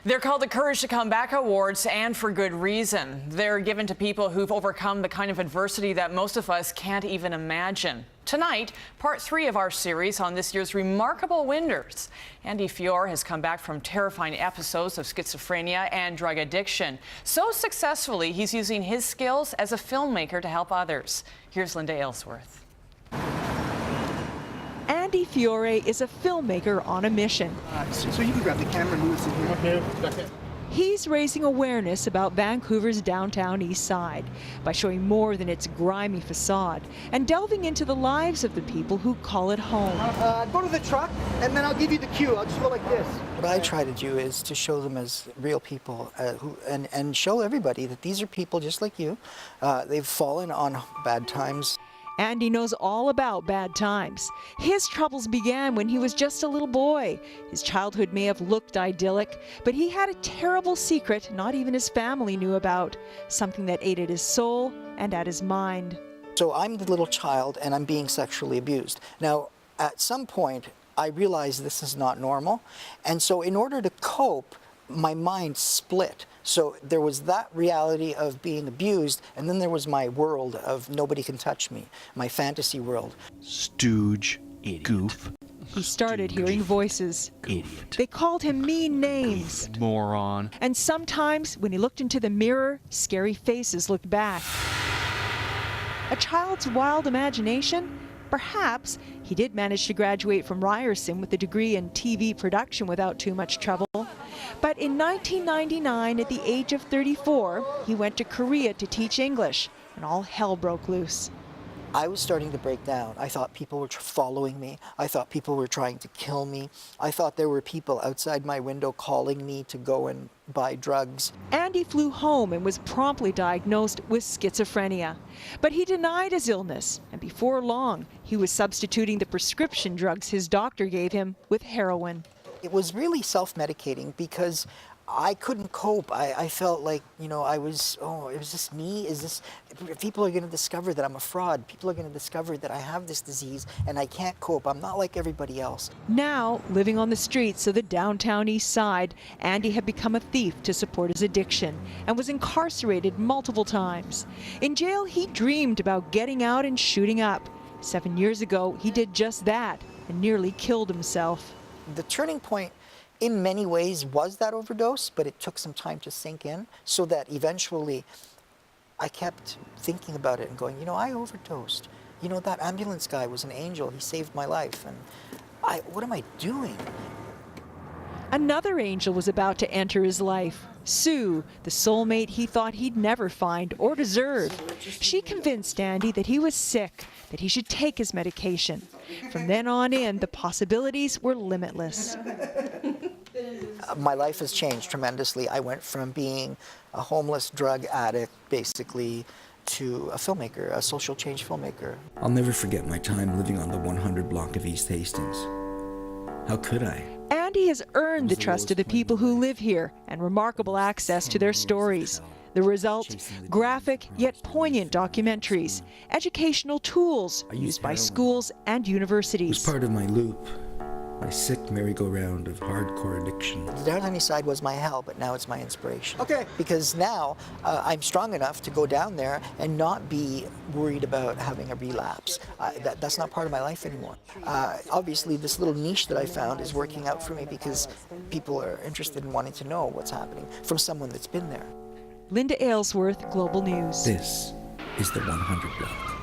They're called the Courage to Come Back Awards, and for good reason. They're given to people who've overcome the kind of adversity that most of us can't even imagine. Tonight, part 3 of our series on this year's remarkable winners. Andy Fiore has come back from terrifying episodes of schizophrenia and drug addiction. So successfully, he's using his skills as a filmmaker to help others. Here's Linda Aylesworth. Andy Fiore is a filmmaker on a mission. So you can grab the camera and move it here. Okay. He's raising awareness about Vancouver's downtown east side by showing more than its grimy facade and delving into the lives of the people who call it home. Go to the truck and then I'll give you the cue. I'll just go like this. What I try to do is to show them as real people and show everybody that these are people just like you. They've fallen on bad times. Andy knows all about bad times. His troubles began when he was just a little boy. His childhood may have looked idyllic, but he had a terrible secret not even his family knew about, something that ate at his soul and at his mind. So I'm the little child and I'm being sexually abused. Now, at some point, I realized this is not normal. And so in order to cope, my mind split. So there was that reality of being abused, and then there was my world of nobody can touch me, my fantasy world. Stooge, idiot. Goof. He started hearing voices. Idiot. They called him mean names. Moron. And sometimes, when he looked into the mirror, scary faces looked back. A child's wild imagination? Perhaps. He did manage to graduate from Ryerson with a degree in TV production without too much trouble. But in 1999, at the age of 34, he went to Korea to teach English, and all hell broke loose. I was starting to break down. I thought people were following me. I thought people were trying to kill me. I thought there were people outside my window calling me to go and buy drugs. Andy flew home and was promptly diagnosed with schizophrenia. But he denied his illness, and before long, he was substituting the prescription drugs his doctor gave him with heroin. It was really self-medicating because I couldn't cope. I felt like, you know, it was this me? Is this, people are going to discover that I'm a fraud. People are going to discover that I have this disease and I can't cope. I'm not like everybody else. Now, living on the streets of the downtown east side, Andy had become a thief to support his addiction and was incarcerated multiple times. In jail, he dreamed about getting out and shooting up. 7 years ago, he did just that and nearly killed himself. The turning point in many ways was that overdose, but it took some time to sink in, so that eventually I kept thinking about it and going, you know, I overdosed. You know, that ambulance guy was an angel. He saved my life. And what am I doing? Another angel was about to enter his life. Sue, the soulmate he thought he'd never find or deserve. She convinced Andy that he was sick, that he should take his medication. From then on in, the possibilities were limitless. My life has changed tremendously. I went from being a homeless drug addict, basically, to a filmmaker, a social change filmmaker. I'll never forget my time living on the 100 block of East Hastings. How could I? Andy has earned the trust of the people who live here and remarkable access to their stories. The result, graphic yet poignant documentaries, educational tools used by schools and universities. It was part of my loop, my sick merry-go-round of hardcore addiction. The downtown east side was my hell, but now it's my inspiration. Okay. Because now I'm strong enough to go down there and not be worried about having a relapse. That's not part of my life anymore. Obviously, this little niche that I found is working out for me because people are interested in wanting to know what's happening from someone that's been there. Linda Aylesworth, Global News. This is the 100 block.